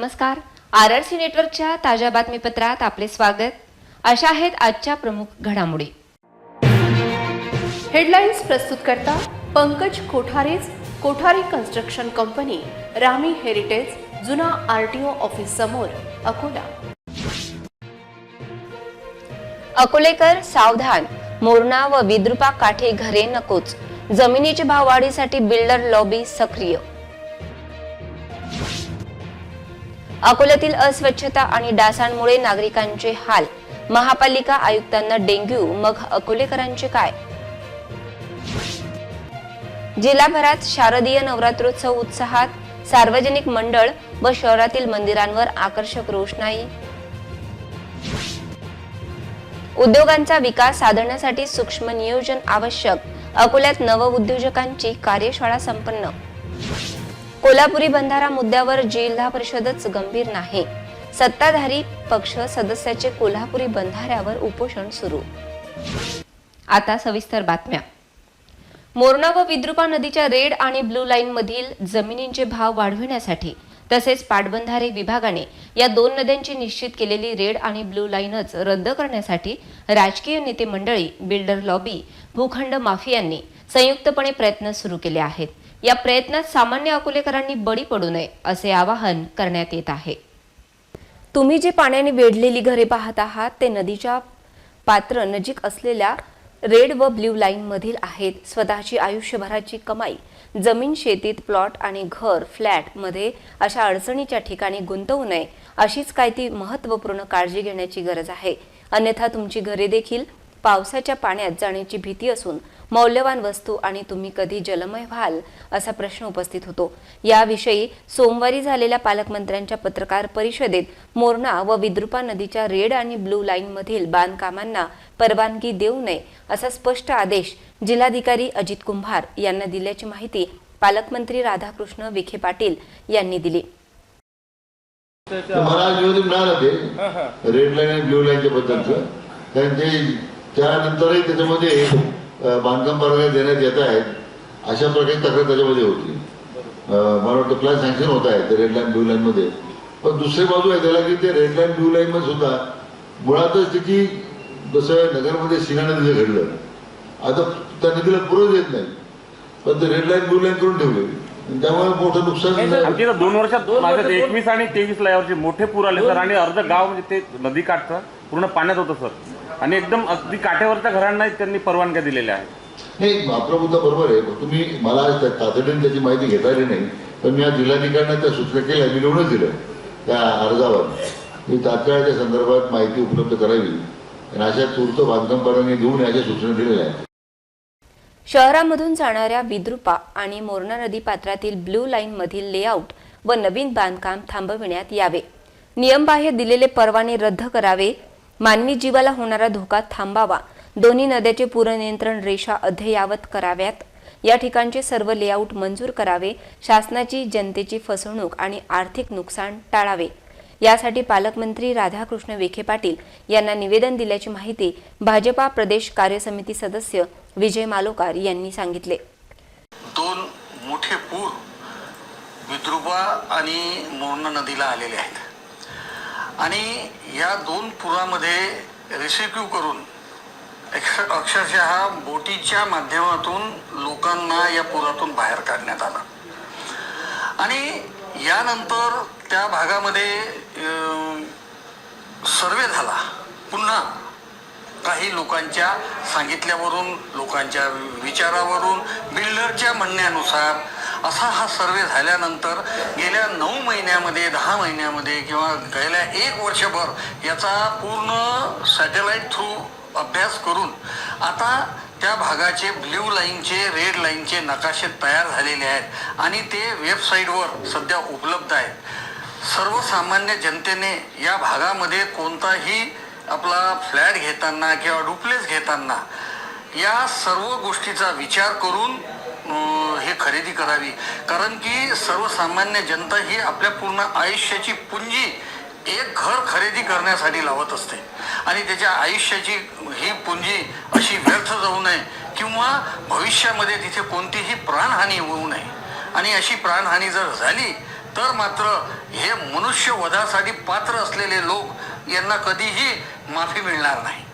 नमस्कार. RRC नेटवर्कच्या ताज्या बातमीपत्रात आपले स्वागत. अशा आहेत आजच्या प्रमुख घडामोडी. हेडलाईन्स प्रस्तुत करता पंकज कोठारेज, कोठारी कन्स्ट्रक्शन कंपनी, रामी हेरिटेज, जुना RTO ऑफिस समोर, अकोला. अकोलेकर सावधान, मोरणा व विद्रुपा काठे घरे नकोच, जमिनीचे भाव वाढीसाठी बिल्डर लॉबी सक्रिय. अकोल्यातील अस्वच्छता आणि डासांमुळे नागरिकांचे हाल, महापालिका आयुक्तांना डेंग्यू, मग अकोलेकरांचे काय? जिल्हाभरात शारदीय नवरात्रोत्सव उत्साहात, सार्वजनिक मंडळ व शहरातील मंदिरांवर आकर्षक रोषणाई. उद्योगांचा विकास साधण्यासाठी सूक्ष्म नियोजन आवश्यक, अकोल्यात नवउद्योजकांची कार्यशाळा संपन्न. कोल्हापुरी बंधारा मुद्द्यावर जिल्हा परिषदच गंभीर नाही, सत्ताधारी पक्ष सदस्याचे कोल्हापुरी बंधाऱ्यावर उपोषण सुरू. आता सविस्तर बातम्या. मोरणा व विद्रुपा नदीच्या रेड आणि ब्लू लाईन मधील जमिनींचे भाव वाढविण्यासाठी तसेच पाटबंधारे विभागाने या दोन नद्यांची निश्चित केलेली रेड आणि ब्लू लाईनच रद्द करण्यासाठी राजकीय नेते मंडळी, बिल्डर लॉबी, भूखंड माफियांनी संयुक्तपणे प्रयत्न सुरू केले आहेत. या प्रयत्नात सामान्य अकोलेकरांनी बळी पडू नये असे आवाहन करण्यात येत आहे. तुम्ही जे पाण्याने वेढलेली घरे पाहत आहात ते नदीच्या पात्र नजीक असलेल्या रेड व ब्ल्यू लाईन मधील आहेत. स्वतःची आयुष्यभराची कमाई जमीन, शेतीत प्लॉट आणि घर, फ्लॅट मध्ये अशा अडचणीच्या ठिकाणी गुंतवू नये, अशीच काय ती महत्त्वपूर्ण काळजी घेण्याची गरज आहे. अन्यथा तुमची घरे देखील पावसाच्या पाण्यात जाण्याची भीती असून मौल्यवान वस्तू आणि तुम्ही कधी जलमय व्हाल असा प्रश्न उपस्थित होतो. याविषयी सोमवारी झालेल्या पालकमंत्र्यांच्या पत्रकार परिषदेत मोरणा व विद्रुपा नदीच्या रेड आणि ब्लू लाईन मधील बांधकामांना परवानगी देऊ नये असा स्पष्ट आदेश जिल्हाधिकारी अजित कुंभार यांना दिल्याची माहिती पालकमंत्री राधाकृष्ण विखे पाटील यांनी दिली. रेड लाईन आणि ब्लू लाईनच्या बद्दलचं त्यानंतरही त्याच्यामध्ये बांधकाम परवानग्या देण्यात येत आहेत अशा प्रकारे तक्रार त्याच्यामध्ये होती. मला वाटतं प्लॅन सँक्शन होत आहे रेड लाईन ब्लू लाईन मध्ये. पण दुसरी बाजू आहे त्याला की ते रेड लाईन ब्लू लाईन मध्ये सुद्धा मुळातच त्याची जसं नगरमध्ये सिना नदीचं घडलं, आता त्या नदीला पुरं येत नाही, पण ते रेड लाईन ब्लू लाईन करून ठेवले, त्यामुळे मोठं नुकसान. आमच्या 2 वर्षात 21 आणि 23 यावरचे मोठे पूर आले सर, आणि अर्ध गाव म्हणजे ते नदी काठचं पूर्ण पाण्यात होतं सर, आणि एकदम अगदी काठेवरच्या घरांना त्यांनी परवानग्या दिलेल्या आहेत. नाही, आपला मुद्दा बरोबर आहे. तुम्ही मला तातडीने त्याची माहिती घेता आली नाही, पण मी आज जिल्हाधिकाऱ्यांना त्या सूचना केल्या, मी लिहूनच दिलं त्या अर्जावर मी तात्काळ त्या संदर्भात माहिती उपलब्ध करावी आणि अशा तूर्त बांधकाम परवानगी देऊन याच्या सूचना दिलेल्या आहेत. शहरामधून जाणाऱ्या विद्रुपा आणि मोरणा नदी पात्रातील ब्लू लाईन मधील लेआउट व नवीन बांधकाम थांबविण्यात यावे. नियमबाह्य दिलेले परवाने रद्द करावे. मानवी जीवाला होणारा धोका थांबावा. दोन्ही नद्याचे पूरनियंत्रण रेषा अद्ययावत कराव्यात. या ठिकाणचे सर्व लेआउट मंजूर करावे. शासनाची जनतेची फसवणूक आणि आर्थिक नुकसान टाळावे. यासाठी पालकमंत्री राधाकृष्ण विखे पाटील यांना निवेदन दिल्याची माहिती भाजपा प्रदेश कार्यसमिती सदस्य विजय मालोकार यांनी सांगितले. 2 मोठे पूर विद्रुपा आणि मोरणा नदीला आलेले आहेत आणि या 2 पुरामध्ये रेस्क्यू करून अक्षरशः बोटीच्या माध्यमातून लोकांना या पुरातून बाहेर काढण्यात आलं आणि यानंतर त्या भागामध्ये सर्वे झाला. पुन्हा काही लोकांच्या सांगितल्यावरून, लोकांच्या विचारावरून, बिल्डरच्या म्हणण्यानुसार असा हा सर्वे झाल्यानंतर गेल्या 9 महिन्यामध्ये, 10 महिन्यामध्ये किंवा गेल्या 1 वर्षभर याचा पूर्ण सॅटेलाइट थ्रू अभ्यास करून आता त्या भागाचे ब्ल्यू लाईनचे, रेड लाईनचे नकाशे तयार झालेले आहेत आणि ते वेबसाईटवर सध्या उपलब्ध आहेत. सर्वसामान्य जनतेने या भागामध्ये कोणताही आपला फ्लॅट घेताना किंवा डुप्लेक्स घेताना या सर्व गोष्टीचा विचार करून हे खरेदी करावी, कारण की सर्वसामान्य जनता ही आपल्या पूर्ण आयुष्याची पुंजी एक घर खरेदी करण्यासाठी लावत असते आणि त्याच्या आयुष्याची ही पुंजी अशी व्यर्थ जाऊ नये किंवा भविष्यामध्ये तिथे कोणतीही प्राणहानी होऊ नये. आणि अशी प्राणहानी जर झाली तर मात्र हे मनुष्यवधासाठी पात्र असलेले लोक यांना कधीही माफी मिळणार नाही.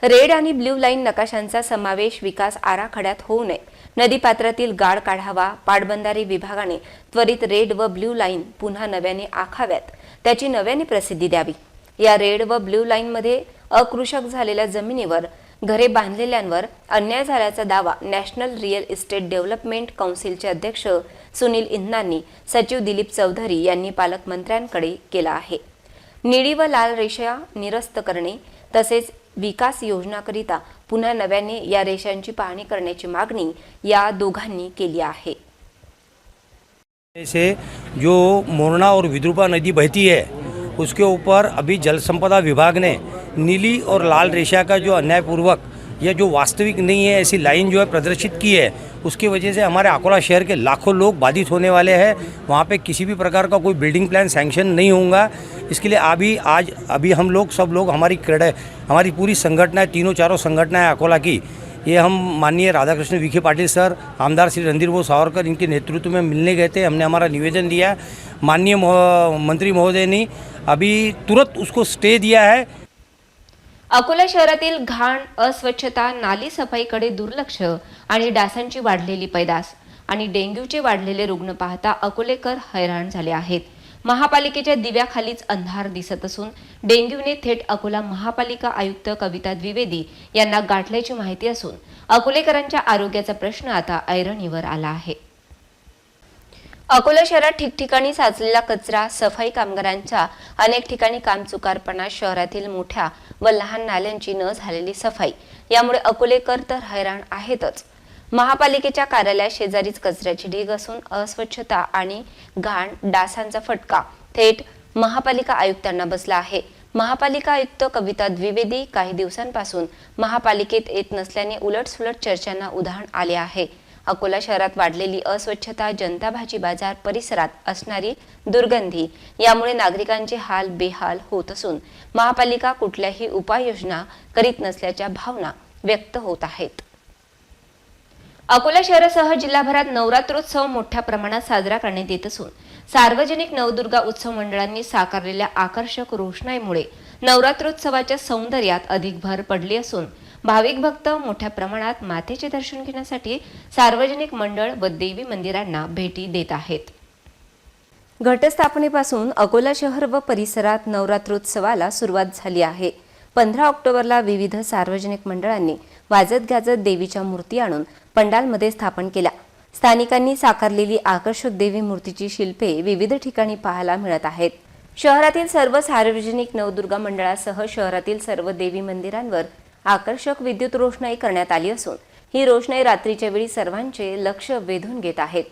रेड आणि ब्ल्यू लाईन नकाशांचा समावेश विकास आराखड्यात होऊ नये. नदीपात्रातील गाळ काढावा. पाटबंधारे विभागाने त्वरित रेड व ब्ल्यू लाईन पुन्हा नव्याने आखाव्यात. त्याची नव्याने प्रसिद्धी द्यावी. या रेड व ब्ल्यू लाईनमध्ये अकृषक झालेल्या जमिनीवर घरे बांधलेल्यांवर अन्याय झाल्याचा दावा नॅशनल रिअल इस्टेट डेव्हलपमेंट काउन्सिलचे अध्यक्ष सुनील इंधनांनी सचिव दिलीप चौधरी यांनी पालकमंत्र्यांकडे केला आहे. निळी व लाल रेषा निरस्त करणे तसेच विकास योजनाकरिता पुन्हा नव्याने या रेषांची पाहणी करण्याची मागणी या दोघांनी केली आहे. से जो मोरना और विद्रुपा नदी बहती है उसके ऊपर अभी जल संपदा विभाग ने नीली और लाल रेखा का जो अन्यायपूर्वक या जो वास्तविक नहीं है ऐसी लाइन जो है प्रदर्शित की है, उसकी वजह से हमारे अकोला शहर के लाखों लोग बाधित होने वाले हैं. वहाँ पे किसी भी प्रकार का कोई बिल्डिंग प्लान सैंक्शन नहीं होगा. इसके लिए अभी हम लोग सब लोग हमारी पूरी संगठना तीनों चारों संगठनाएं अकोला की, ये हम माननीय राधाकृष्ण विखे पाटिल सर, आमदार श्री रणधीर भाऊ सावरकर इनके नेतृत्व में मिलने गए थे. हमने हमारा निवेदन दिया. माननीय मंत्री महोदय ने अभी तुरंत उसको स्टे दिया है. अकोला शहरातील घाण, अस्वच्छता, नाली सफाईकडे दुर्लक्ष आणि डासांची वाढलेली पैदास आणि डेंग्यूचे वाढलेले रुग्ण पाहता अकोलेकर हैराण झाले आहेत. महापालिकेच्या दिव्याखालीच अंधार दिसत असून डेंग्यूने थेट अकोला महापालिका आयुक्त कविता द्विवेदी यांना गाठल्याची माहिती असून अकोलेकरांच्या आरोग्याचा प्रश्न आता ऐरणीवर आला आहे. अकोला शहरात ठिकठिकाणी साचलेला कचरा, सफाई कामगारांच्या अनेक ठिकाणी कामचुकारपणा, शहरातील मोठ्या व लहान नाल्यांची न झालेली सफाई यामुळे अकोलेकर तर हैराण आहेतच. महापालिकेच्या कार्यालयात शेजारीच कचऱ्याची ढीग असून अस्वच्छता आणि घाण, डासांचा फटका थेट महापालिका आयुक्तांना बसला आहे. महापालिका आयुक्त कविता द्विवेदी काही दिवसांपासून महापालिकेत येत नसल्याने उलटसुलट चर्चांना उधाण आले आहे. अकोला शहरात वाढलेली अस्वच्छता, जनता भाजी बाजार परिसरात असणारी दुर्गंधी यामुळे नागरिकांचे हाल बेहाल होत असून महापालिका कुठल्याही उपाययोजना करीत नसल्याच्या भावना व्यक्त होत आहेत. अकोला शहरासह जिल्हाभरात नवरात्रोत्सव मोठ्या प्रमाणात साजरा करण्यात येत असून सार्वजनिक नवदुर्गा उत्सव मंडळांनी साकारलेल्या आकर्षक रोषणाईमुळे नवरात्रोत्सवाच्या सौंदर्यात अधिक भर पडली असून भाविक भक्त मोठ्या प्रमाणात मातेचे दर्शन घेण्यासाठी सार्वजनिक मंडळ व देवी मंदिरांना भेटी देत आहेत. घटस्थापनेपासून अकोला शहर व परिसरात नवरात्रोत्सवाला सुरुवात झाली आहे. 15 ऑक्टोबरला विविध सार्वजनिक मंडळांनी वाजत गाजत देवीच्या मूर्ती आणून पंडालमध्ये स्थापन केल्या. स्थानिकांनी साकारलेली आकर्षक देवी मूर्तीची शिल्पे विविध ठिकाणी पाहायला मिळत आहेत. शहरातील सर्व सार्वजनिक नवदुर्गा मंडळासह शहरातील सर्व देवी मंदिरांवर आकर्षक विद्युत रोषणाई करण्यात आली असून ही रोषणाई रात्रीच्या वेळी सर्वांचे लक्ष वेधून घेत आहेत.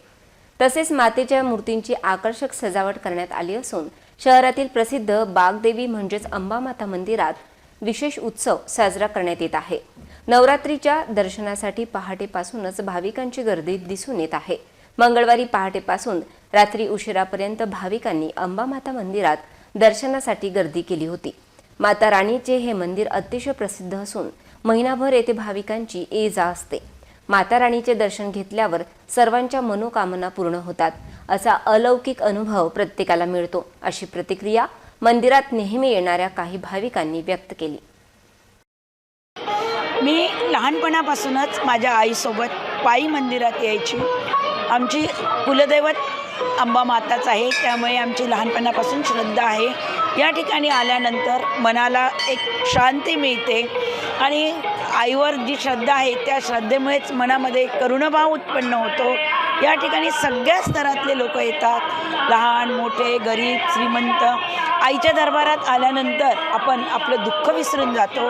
तसेच मातेच्या मूर्तींची आकर्षक सजावट करण्यात आली असून शहरातील प्रसिद्ध बागदेवी म्हणजेच अंबामाता मंदिरात विशेष उत्सव साजरा करण्यात येत आहे. नवरात्रीच्या दर्शनासाठी पहाटेपासूनच भाविकांची गर्दी दिसून येत आहे. मंगळवारी पहाटेपासून रात्री उशिरापर्यंत भाविकांनी अंबामाता मंदिरात दर्शनासाठी गर्दी केली होती. माता राणीचे हे मंदिर अतिशय प्रसिद्ध असून महिनाभर येथे भाविकांची ये-जा असते. माता राणीचे दर्शन घेतल्यावर सर्वांच्या मनोकामना पूर्ण होतात असा अलौकिक अनुभव प्रत्येकाला मिळतो, अशी प्रतिक्रिया मंदिरात नेहमी येणाऱ्या काही भाविकांनी व्यक्त केली. मी लहानपणापासूनच माझ्या आईसोबत पायी मंदिरात यायची. आमची कुलदैवत अंबा माताच आहे, त्यामुळे आमची लहानपणापासून श्रद्धा आहे. या ठिकाणी आल्यानंतर मनाला एक शांती मिळते आणि आईवर जी श्रद्धा आहे त्या श्रद्धेमुळेच मनामध्ये करुणाभाव उत्पन्न होतो. या ठिकाणी सगळ्या स्तरातले लोक येतात, लहान मोठे, गरीब श्रीमंत. आईच्या दरबारात आल्यानंतर आपण आपलं दुःख विसरून जातो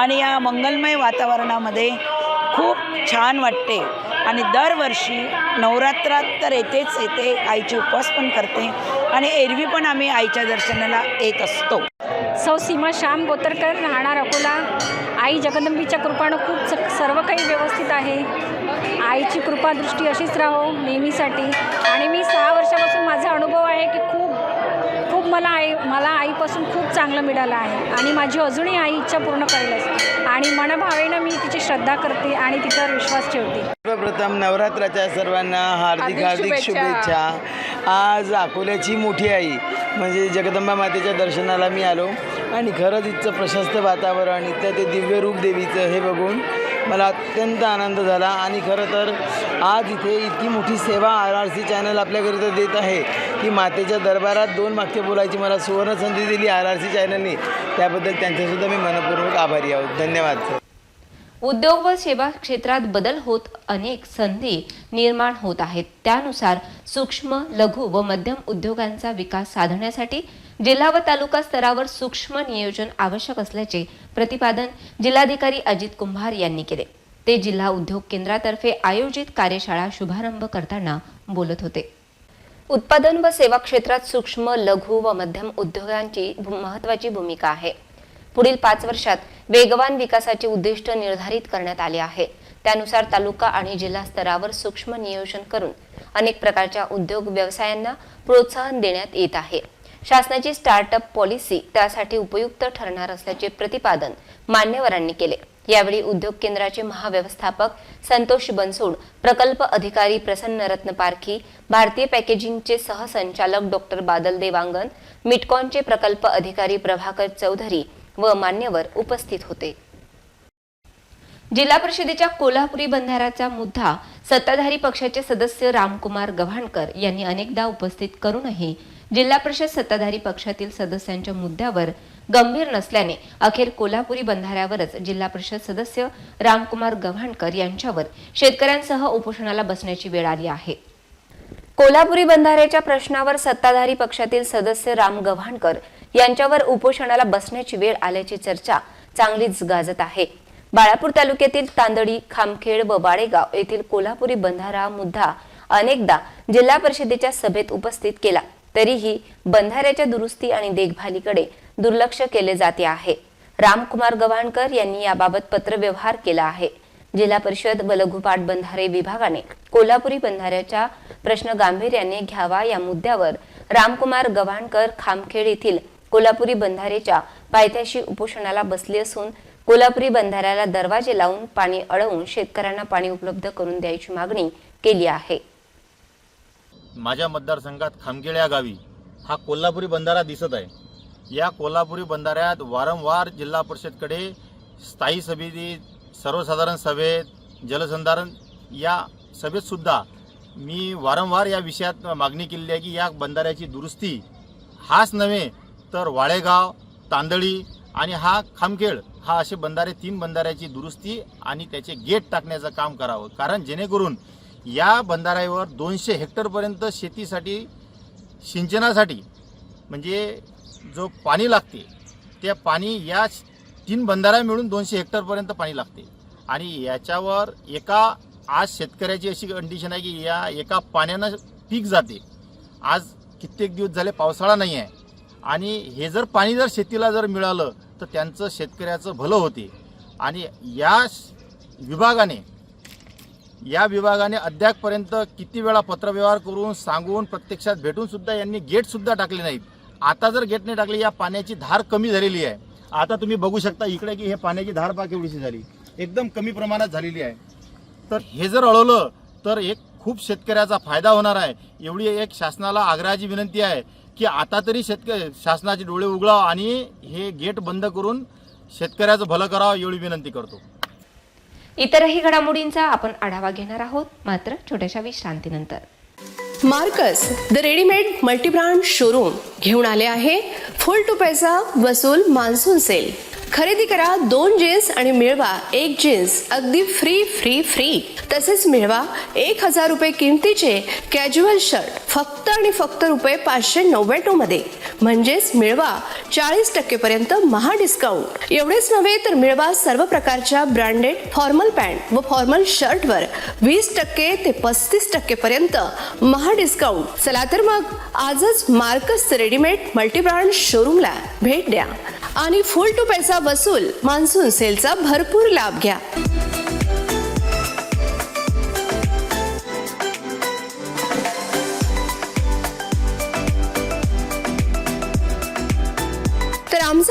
आणि या मंगलमय वातावरणामध्ये खूप छान वाटते. आणि दरवर्षी नवरात्रात तर येते, आईचे उपवास पण करते आणि एरवी पण आम्ही आईच्या दर्शनाला येत असतो. सौ सीमा श्याम गोतरकर, राहणार अकोला. आई जगदंबीच्या कृपानं खूप सर्व काही व्यवस्थित आहे. आईची कृपा दृष्टी अशीच राहो नेहमीसाठी. आणि मी 6 वर्षापासून माझा अनुभव आहे की खूप मला आईपासून खूप चांगलं मिळालं आहे आणि माझी अजूनही आई इच्छा पूर्ण करेलच आणि मनभावेनं मी तिची श्रद्धा करते आणि तिच्यावर विश्वास ठेवते. सर्वप्रथम नवरात्राच्या सर्वांना हार्दिक शुभेच्छा. आज अकोल्याची मोठी आई म्हणजे जगदंबा मातेच्या दर्शनाला मी आलो आणि खरंच इथचं प्रशस्त वातावरण, इथलं ते दिव्य रूप देवीचं हे बघून मला अत्यंत आनंद झाला. आणि खरं तर आज इथे इतकी मोठी सेवा RRC चॅनल आपल्याकरिता देत आहे की मातेच्या दरबारात 2 वाक्य बोलायची मला सुवर्ण संधी दिली RRC चॅनलने. त्याबद्दल त्यांच्यासुद्धा मी मनपूर्वक आभारी आहोत. धन्यवाद सर. उद्योग व सेवा क्षेत्रात बदल होत अनेक संधी निर्माण होत आहेत. त्यानुसार सूक्ष्म, लघु व मध्यम उद्योगांचा विकास साधण्यासाठी जिल्हा व तालुका स्तरावर सूक्ष्म नियोजन आवश्यक असल्याचे प्रतिपादन जिल्हाधिकारी अजित कुंभार यांनी केले. ते जिल्हा उद्योग केंद्रातर्फे आयोजित कार्यशाळा शुभारंभ करताना बोलत होते. उत्पादन व सेवा क्षेत्रात सूक्ष्म, लघु व मध्यम उद्योगांची महत्त्वाची भूमिका आहे. पुढील 5 वर्षात वेगवान विकासाचे उद्दिष्ट निर्धारित करण्यात आले आहे. त्यानुसार तालुका आणि जिल्हा स्तरावर सूक्ष्म नियोजन करून अनेक प्रकारच्या उद्योग व्यवसायांना प्रोत्साहन देण्यात येत आहे. शासनाची स्टार्टअप पॉलिसी त्यासाठी उपयुक्त ठरणार असल्याचे प्रतिपादन मान्यवरांनी केले. यावेळी उद्योग केंद्राचे महाव्यवस्थापक संतोष बनसोड, प्रकल्प अधिकारी प्रसन्न रत्न पारखी, भारतीय पॅकेजिंगचे सहसंचालक डॉक्टर बादल देवांगन, मिटकॉनचे प्रकल्प अधिकारी प्रभाकर चौधरी व मान्यवर उपस्थित होते. जिल्हा परिषदेच्या कोल्हापुरी बंधाऱ्याचा मुद्दा सत्ताधारी पक्षाचे सदस्य रामकुमार गव्हाणकर यांनी अनेकदा उपस्थित करूनही जिल्हा परिषद सत्ताधारी पक्षातील सदस्यांच्या मुद्द्यावर गंभीर नसल्याने अखेर कोल्हापुरी बंधाऱ्यावरच जिल्हा परिषद सदस्य रामकुमार गव्हाणकर यांच्यावर शेतकऱ्यांसह उपोषणाला बसण्याची वेळ आली आहे. कोल्हापुरी बंधाऱ्याच्या प्रश्नावर सत्ताधारी पक्षातील सदस्य राम गव्हाणकर यांच्यावर उपोषणाला बसण्याची वेळ आल्याची चर्चा चांगलीच गाजत आहे. बाळापूर तालुक्यातील तांदळी, खामखेड व वाडेगाव येथील कोल्हापुरी बंधारा मुद्दा अनेकदा जिल्हा परिषदेच्या सभेत उपस्थित केला, तरीही बंधाऱ्याच्या दुरुस्ती आणि देखभालीकडे दुर्लक्ष केले जाते आहे. रामकुमार गव्हाणकर यांनी याबाबत पत्रव्यवहार केला आहे. जिल्हा परिषद व लघुपाट बंधारे विभागाने कोल्हापुरी बंधाऱ्याचा प्रश्न गांभीर्याने घ्यावा या मुद्द्यावर रामकुमार गव्हाणकर खामखेड येथील कोल्हापुरी बंधाऱ्याच्या पायथ्याशी उपोषणाला बसले असून कोल्हापुरी बंधाऱ्याला दरवाजे लावून पाणी अडवून शेतकऱ्यांना पाणी उपलब्ध करून द्यायची मागणी केली आहे. माझ्या मतदारसंघात खामखेड या गावी हा कोल्हापुरी बंधारा दिसत आहे. या कोल्हापुरी बंधाऱ्यात वारंवार जिल्हा परिषदकडे स्थायी समिती, सर्वसाधारण सभेत, जलसंधारण या सभेत सुद्धा मी वारंवार या विषयात मागणी केलेली आहे की या बंधाऱ्याची दुरुस्ती हाच नव्हे तर वाडेगाव, तांदळी आणि हा खामखेड हा असे बंधारे 3 बंधाऱ्याची दुरुस्ती आणि त्याचे गेट टाकण्याचं काम करावं. कारण जेणेकरून या बंधाऱ्यावर 200 हेक्टरपर्यंत शेतीसाठी, सिंचनासाठी म्हणजे जो पाणी लागते त्या पाणी या 3 बंधाऱ्या मिळून 200 हेक्टरपर्यंत पाणी लागते. आणि याच्यावर आज शेतकऱ्याची अशी कंडिशन आहे की या एका पाण्यानं पीक जाते. आज कित्येक दिवस झाले पावसाळा नाही आहे आणि हे जर पाणी जर शेतीला जर मिळालं तर त्यांचं शेतकऱ्याचं भलं होते. आणि या विभागाने अद्यापपर्यंत किती वेळा पत्रव्यवहार करून सांगून प्रत्यक्षात भेटून सुद्धा यांनी गेट सुद्धा टाकले नाहीत. आता जर गेट नाही टाकले या पाण्याची धार कमी झालेली आहे. आता तुम्ही बघू शकता इकडे की हे पाण्याची धार पहा केवढीशी झाली, एकदम कमी प्रमाणात झालेली आहे. तर हे जर अडवलं तर एक खूप शेतकऱ्याचा फायदा होणार आहे. एवढी एक शासनाला आग्रहाची विनंती आहे की आता तरी शासनाचे डोळे उघडाव आणि हे गेट बंद करून शेतकऱ्याचं भलं करावं एवढी विनंती करतो. इतरही घडामोडींचा आपण आढावा घेणार आहोत, मात्र छोट्याशा विश्रांतीनंतर. Marcus the readymade multibrand showroom घेऊन आले आहे फुल टू पैसा वसूल मान्सून सेल. खरेदी करा 2 जीन्स आणि मिळवा 1 जीन्स अगदी फ्री फ्री फ्री. तसेच मिळवा 1000 रुपये किमतीचे कॅज्युअल शर्ट फक्त आणि फक्त रुपये 599 मध्ये. म्हणजेच मिळवा 40% पर्यंत महा डिस्काउंट. एवढेच नव्हे तर मिळवा सर्व प्रकारच्या ब्रँडेड फॉर्मल पॅन्ट व फॉर्मल शर्टवर 20% ते 35% पर्यंत महा डिस्काउंट. चला तर मग आजच मार्कस रेडीमेड मल्टीब्रँड शोरूमला भेट द्या आणि फुल टू पैसा वसूल मान्सून सेलचा भरपूर लाभ घ्या.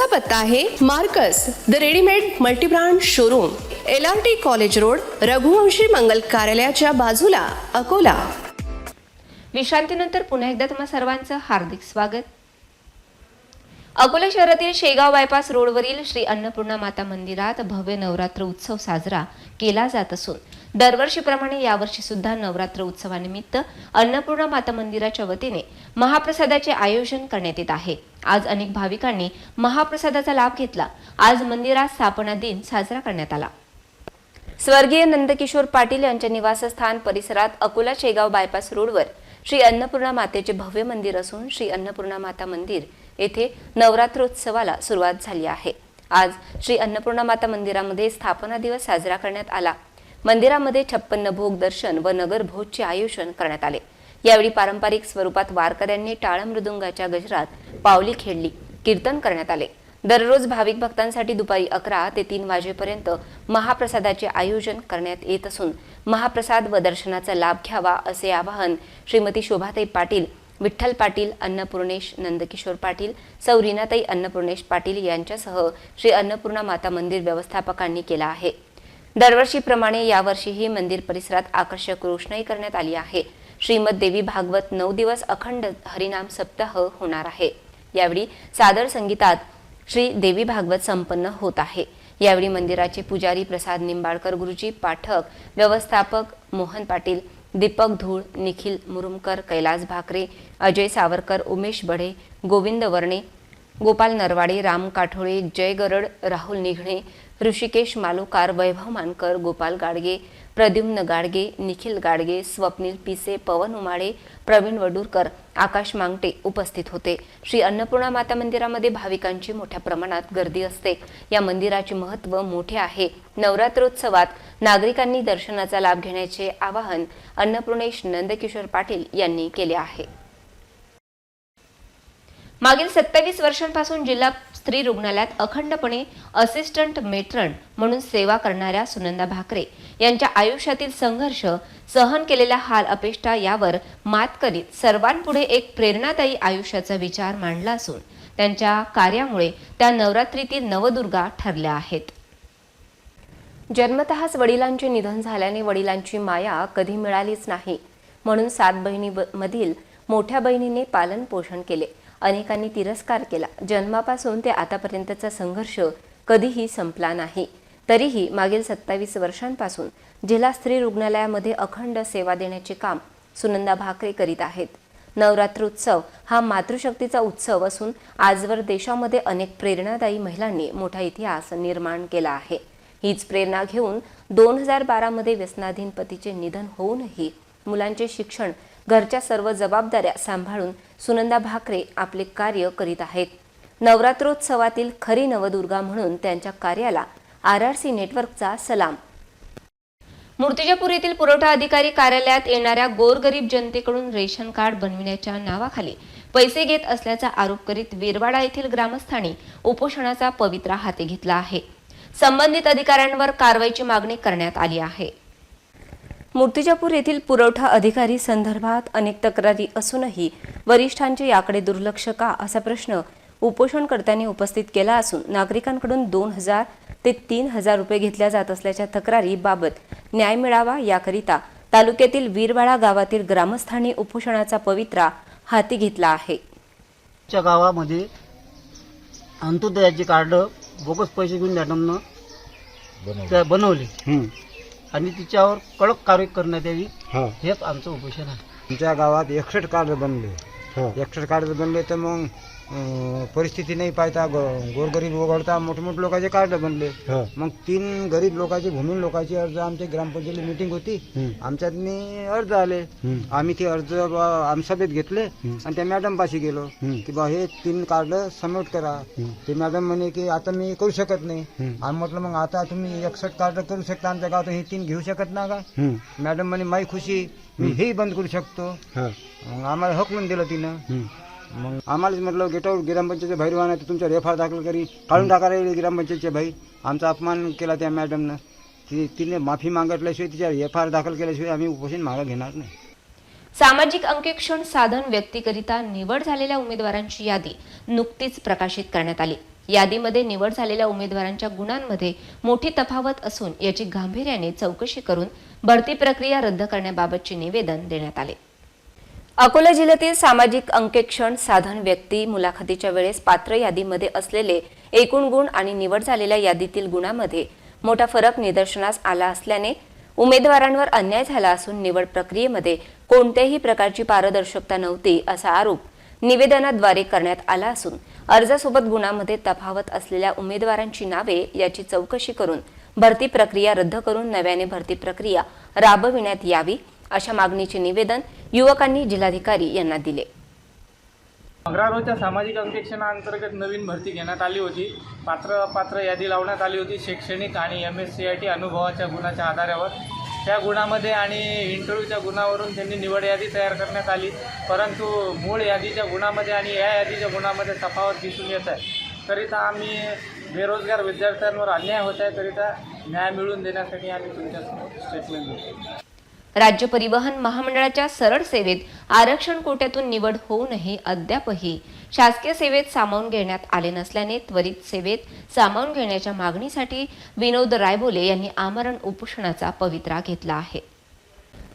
आमचा पत्ता आहे Marcus the readymade multibrand showroom, LRT college road, Raghuvanshi Mangal कार्यालयाच्या बाजूला, अकोला. विश्रांतीनंतर पुन्हा एकदा तुम्हा सर्वांचं हार्दिक स्वागत. अकोला शहरातील शेगाव बायपास रोडवरील श्री अन्नपूर्णा माता मंदिरात भव्य नवरात्र उत्सव साजरा केला जात असून दरवर्षीप्रमाणे यावर्षी सुद्धा नवरात्र उत्सवानिमित्त अन्नपूर्णा माता मंदिराच्या वतीने महाप्रसादाचे आयोजन करण्यात येत आहे. आज अनेक भाविकांनी महाप्रसादाचा लाभ घेतला. आज मंदिरात स्थापना दिन साजरा करण्यात आला. स्वर्गीय नंदकिशोर पाटील यांच्या निवासस्थान परिसरात अकोला शेगाव बायपास रोडवर श्री अन्नपूर्णा मातेचे भव्य मंदिर असून श्री अन्नपूर्णा माता मंदिर येथे नवरात्रोत्सवाला सुरुवात झाली आहे. आज श्री अन्नपूर्णा माता मंदिरामध्ये स्थापना दिवस साजरा करण्यात आला. मंदिरामध्ये 56 भोग दर्शन व नगर भोजचे आयोजन करण्यात आले. यावेळी पारंपरिक स्वरूपात वारकऱ्यांनी टाळ मृदुंगाच्या गजरात पावली खेळली, कीर्तन करण्यात आले. दररोज भाविक भक्तांसाठी दुपारी 11 ते 3 वाजेपर्यंत महाप्रसादाचे आयोजन करण्यात येत असून महाप्रसाद व दर्शनाचा लाभ घ्यावा असे आवाहन श्रीमती शोभाताई पाटील, विठ्ठल पाटील, अन्नपूर्णेश नंदकिशोर पाटील, सौ रीनाताई अन्नपूर्णेश पाटील यांच्यासह श्री अन्नपूर्णा माता मंदिर व्यवस्थापकांनी केला आहे. दरवर्षीप्रमाणे यावर्षीही मंदिर परिसरात आकर्षक रोषणाई करण्यात आली आहे. श्रीमद देवी भागवत 9 दिवस अखंड हरिनाम सप्ताह होणार आहे. यावेळी सादर संगीतात श्री देवी भागवत संपन्न होत आहे. यावेळी मंदिराचे पुजारी प्रसाद निंबाळकर गुरुजी, पाठक, व्यवस्थापक मोहन पाटील, दीपक धूळ, निखिल मुरुमकर, कैलास भाकरे, अजय सावरकर, उमेश बढे, गोविंद वर्णे, गोपाल नरवाडे, राम काठोळे, जय गरड, राहुल निघणे, ऋषिकेश मालुकार, वैभव मानकर, गोपाल गाडगे, प्रद्युम्न गाडगे, निखिल गाडगे, स्वप्नील पिसे, पवन उमाळे, प्रवीण वडूरकर, आकाश मांगटे उपस्थित होते. श्री अन्नपूर्णा माता मंदिरामध्ये भाविकांची मोठ्या प्रमाणात गर्दी असते. या मंदिराचे महत्त्व मोठे आहे. नवरात्रोत्सवात नागरिकांनी दर्शनाचा लाभ घेण्याचे आवाहन अन्नपूर्णेश नंदकिशोर पाटील यांनी केले आहे. मागील 27 वर्षांपासून जिल्हा स्त्री रुग्णालयात अखंडपणे असिस्टंट मेट्रन म्हणून सेवा करणाऱ्या सुनंदा भाकरे यांच्या आयुष्यातील संघर्ष, सहन केलेल्या हाल अपेष्टा यावर मात करीत सर्वांपुढे एक प्रेरणादायी आयुष्याचा विचार मांडला असून त्यांच्या कार्यामुळे त्या नवरात्रीतील नवदुर्गा ठरल्या आहेत. जन्मतःच वडिलांचे निधन झाल्याने वडिलांची माया कधी मिळालीच नाही, म्हणून 7 बहिणीमधील मोठ्या बहिणीने पालन पोषण केले. अनेकांनी तिरस्कार केला. जन्मापासून ते आतापर्यंतचा संघर्ष कधीही संपला नाही. तरीही मागील 27 वर्षांपासून जिल्हा स्त्री रुग्णालयामध्ये अखंड सेवा देण्याचे काम सुनंदा भाकरे करीत आहेत. नवरात्रोत्सव हा मातृशक्तीचा उत्सव असून आजवर देशामध्ये अनेक प्रेरणादायी महिलांनी मोठा इतिहास निर्माण केला आहे. हीच प्रेरणा घेऊन 2012 मध्ये व्यसनाधीन पतीचे निधन होऊनही मुलांचे शिक्षण, घरच्या सर्व जबाबदाऱ्या सांभाळून सुनंदा भाकरे आपले कार्य करीत आहेत. नवरात्रोत्सवातील खरी नवदुर्गा म्हणून त्यांच्या कार्याला RRC नेटवर्कचा सलाम. मूर्तिजापूर येथील पुरवठा अधिकारी कार्यालयात येणाऱ्या गोरगरीब जनतेकडून रेशन कार्ड बनविण्याच्या नावाखाली पैसे घेत असल्याचा आरोप करीत वीरवाडा येथील ग्रामस्थांनी उपोषणाचा पवित्रा हाती घेतला आहे. संबंधित अधिकाऱ्यांवर कारवाईची मागणी करण्यात आली आहे. मूर्तिजापूर येथील पुरवठा अधिकारी संदर्भात अनेक तक्रारी असूनही वरिष्ठांचे याकडे दुर्लक्ष का असा प्रश्न उपोषणकर्त्यांनी उपस्थित केला असून नागरिकांकडून 2000 ते 3000 रुपये घेतल्या जात असल्याच्या तक्रारीबाबत न्याय मिळावा याकरिता तालुक्यातील वीरवाडा गावातील ग्रामस्थांनी उपोषणाचा पवित्रा हाती घेतला आहे. च्या गावामध्ये अंत्योदयाचे कार्ड बोगस पैसे घेऊन मॅडमनं बनवले आणि तिच्यावर कडक कारवाई करण्यात यावी, हेच आमचं उपोषण आहे. आमच्या गावात 61 कार्ड बनले. 61 कार्ड बनले तर मग परिस्थिती नाही पाहता गोरगरीब वगळता मोठे मोठे लोकांचे कार्ड बनले. मग 3 गरीब लोकांचे, भूमीन लोकांचे अर्ज आमच्या ग्रामपंचायत मीटिंग होती, आमच्यातनी अर्ज आले. आम्ही ते अर्ज आमसभेत घेतले आणि त्या मॅडम पाशी गेलो की बा हे 3 कार्ड सबमिट करा. ते मॅडम म्हणे की आता मी करू शकत नाही. आम्ही म्हटलं मग आता तुम्ही 61 कार्ड करू शकता आमच्या गावात, हे 3 घेऊ शकत ना का? मॅडम म्हणे माई खुशी, मी हेही बंद करू शकतो. मग आम्हाला हकलून दिलं तिनं. मग आम्हालाच म्हटलं गेटआउट ग्रामपंचायतच्या बाहेर वाहणार तर तुमच्यावर FIR दाखल करी, काढून टाकायला ग्रामपंचायतच्या बाहेर. आमचा अपमान केला त्या मॅडमनं. तिने माफी मागितल्याशिवाय तिच्यावर FIR दाखल केल्याशिवाय आम्ही उपोषण मागे घेणार नाही. सामाजिक अंकेक्षण साधन व्यक्तीकरिता निवड झालेल्या उमेदवारांची यादी नुकतीच प्रकाशित करण्यात आली. यादीमध्ये निवड झालेल्या उमेदवारांच्या गुणांमध्ये मोठी तफावत असून याची गांभीर्याने चौकशी करून भरती प्रक्रिया रद्द करण्याबाबतचे निवेदन देण्यात आले. अकोला जिल्ह्यातील सामाजिक अंकेक्षण साधन व्यक्ती मुलाखतीच्या वेळेस पात्र यादीमध्ये असलेले एकूण गुण आणि निवड झालेल्या यादीतील गुणांमध्ये मोठा फरक निदर्शनास आला असल्याने उमेदवारांवर अन्याय झाला असून निवड प्रक्रियेमध्ये कोणत्याही प्रकारची पारदर्शकता नव्हती असा आरोप निवेदनाद्वारे करण्यात आला असून अर्जासोबत गुणांमध्ये तफावत असलेल्या उमेदवारांची नावे याची चौकशी करून भरती प्रक्रिया रद्द करून नव्याने भरती प्रक्रिया राबविण्यात यावी अशा मागणीचे निवेदन युवकांनी जिल्हाधिकारी यांना दिले. अग्रारोच्या सामाजिक अंकेक्षणाअंतर्गत नवीन भरती घेण्यात आली होती. पात्र यादी लावण्यात आली होती. शैक्षणिक आणि MSCIT अनुभवाच्या गुणाच्या आधारावर त्या गुणामध्ये आणि इंटरव्ह्यूच्या गुणावरून त्यांनी निवड यादी तयार करण्यात आली. परंतु मूळ यादीच्या गुणामध्ये आणि या यादीच्या गुणामध्ये तफावत दिसून येत आहे. करिता आम्ही बेरोजगार विद्यार्थ्यांवर अन्याय होत आहे, करिता न्याय मिळवून देण्यासाठी आम्ही तुमच्या स्टेटमेंट देतो. राज्य परिवहन महामंडळाच्या सरळ सेवेत आरक्षण कोट्यातून निवड होऊनही अद्यापही शासकीय सेवेत सामावून घेण्यात आले नसल्याने त्वरित सेवेत सामावून घेण्याच्या मागणीसाठी विनोद रायबोले यांनी आमरण उपोषणाचा पवित्रा घेतला आहे.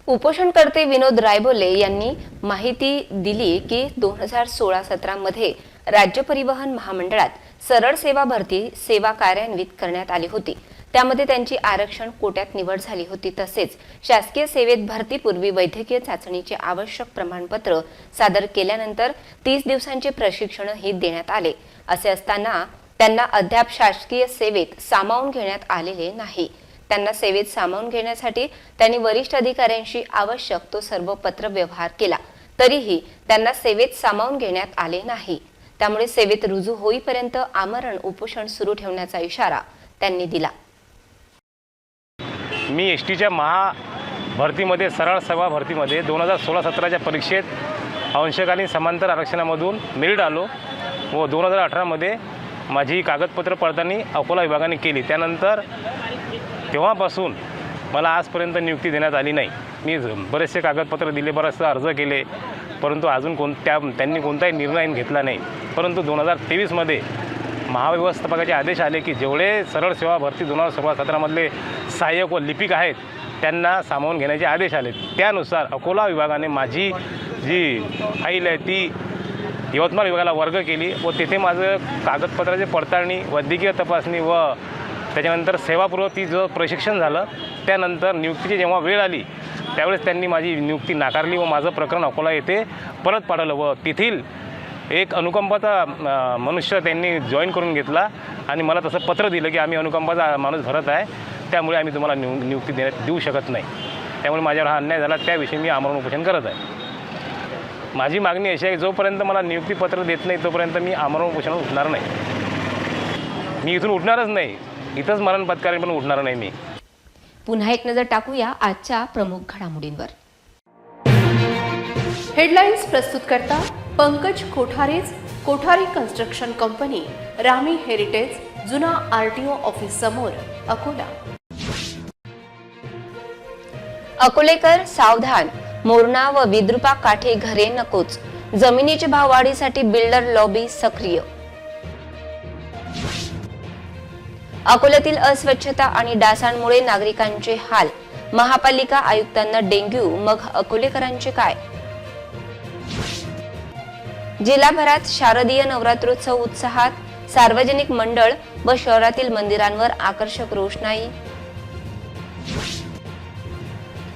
उपोषणकर्ते विनोद रायबोले यांनी माहिती दिली की 2016-17 मध्ये राज्य परिवहन महामंडळात सरळ सेवा भरती सेवा कार्यान्वित करण्यात आली होती. त्यामध्ये त्यांची आरक्षण कोट्यात निवड झाली होती. तसेच शासकीय सेवेत भरतीपूर्वी वैद्यकीय चाचणीचे आवश्यक प्रमाणपत्र सादर केल्यानंतर 30 दिवसांचे प्रशिक्षणही देण्यात आले. असे असताना त्यांना अद्याप शासकीय सेवेत सामावून घेण्यात आलेले नाही. त्यांना सेवेत सामावून घेण्यासाठी त्यांनी वरिष्ठ अधिकाऱ्यांशी आवश्यक तो सर्व पत्र व्यवहार केला, तरीही त्यांना सेवेत सामावून घेण्यात आले नाही. त्यामुळे सेवेत रुजू होईपर्यंत आमरण उपोषण सुरू ठेवण्याचा इशारा त्यांनी दिला. मी एसटीच्या भरतीमध्ये सरळ सेवा भरतीमध्ये 2016-17च्या परीक्षेत अंशक आणि समांतर आरक्षणामधून मेरिट आलो व 2018मध्ये माझी कागदपत्र पडताळणी अकोला विभागाने केली. त्यानंतर तेव्हापासून मला आजपर्यंत नियुक्ती देण्यात आली नाही. मी बरेचसे कागदपत्र दिले, बरेचसे अर्ज केले, परंतु अजून त्यांनी कोणताही निर्णय घेतला नाही. परंतु 2023मध्ये महाव्यवस्थापकाचे आदेश आले की जेवढे सरळ सेवा भरती 2016-17मधले सहाय्यक व लिपिक आहेत त्यांना सामावून घेण्याचे आदेश आले. त्यानुसार अकोला विभागाने माझी जी फाईल आहे ती यवतमाळ विभागाला वर्ग केली व तिथे माझं कागदपत्राची पडताळणी, वैद्यकीय तपासणी व त्याच्यानंतर सेवापूर्वती जो प्रशिक्षण झालं. त्यानंतर नियुक्तीची जेव्हा वेळ आली त्यावेळेस त्यांनी माझी नियुक्ती नाकारली व माझं प्रकरण अकोला येथे परत पाठवलं व तेथील एक अनुकंपाचा मनुष्य त्यांनी जॉईन करून घेतला आणि मला तसं पत्र दिलं की आम्ही अनुकंपाचा माणूस भरत आहे, त्यामुळे आम्ही तुम्हाला नियुक्ती देऊ शकत नाही. त्यामुळे माझ्यावर हा अन्याय झाला. त्याविषयी मी आमरण उपोषण करत आहे. माझी मागणी अशी आहे की जोपर्यंत मला नियुक्तीपत्र देत नाही तोपर्यंत मी आमरण उपोषणावर उठणार नाही. मी इथून उठणारच नाही. इथंच मरण पत्करेन पण उठणार नाही मी. पुन्हा एक नजर टाकूया आजच्या प्रमुख घडामोडींवर. हेडलाईन्स प्रस्तुत करता पंकज कोठारेज, कोठारी कन्स्ट्रक्शन कंपनी, रामी हेरिटेज, जुना RTO ऑफिस समोर, अकोला. अकोलेकर सावधान, मोरणा व विद्रुपा काठे घरे नकोच, जमिनीचे भाव वाढीसाठी बिल्डर लॉबी सक्रिय. अकोल्यातील अस्वच्छता आणि डासांमुळे नागरिकांचे हाल, महापालिका आयुक्तांना डेंग्यू, मग अकोलेकरांचे काय? जिल्हाभरात शारदीय नवरात्रोत्सव उत्साहात, सार्वजनिक मंडळ व शहरातील मंदिरांवर आकर्षक रोषणाई.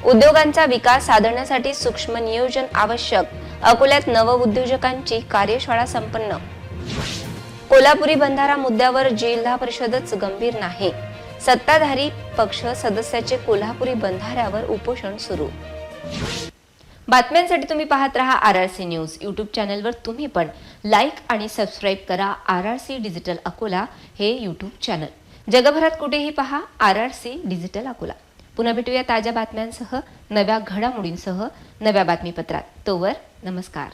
उद्योगांचा विकास साधण्यासाठी सूक्ष्म नियोजन आवश्यक, अकोल्यात नवउद्योजकांची कार्यशाळा संपन्न. कोल्हापुरी बंधारा मुद्द्यावर जिल्हा परिषदच गंभीर नाही, सत्ताधारी पक्ष सदस्याचे कोल्हापुरी बंधाऱ्यावर उपोषण सुरू. बातम्यांसाठी तुम्ही पाहत रहा RRC न्यूज. यूट्यूब चॅनलवर तुम्ही पण लाईक आणि सबस्क्राईब करा RRC डिजिटल अकोला हे यूट्यूब चॅनल. जगभरात कुठेही पहा RRC डिजिटल अकोला. पुन्हा भेटूया ताज्या बातम्यांसह, नव्या घडामोडींसह, नव्या बातमीपत्रात. तोवर नमस्कार.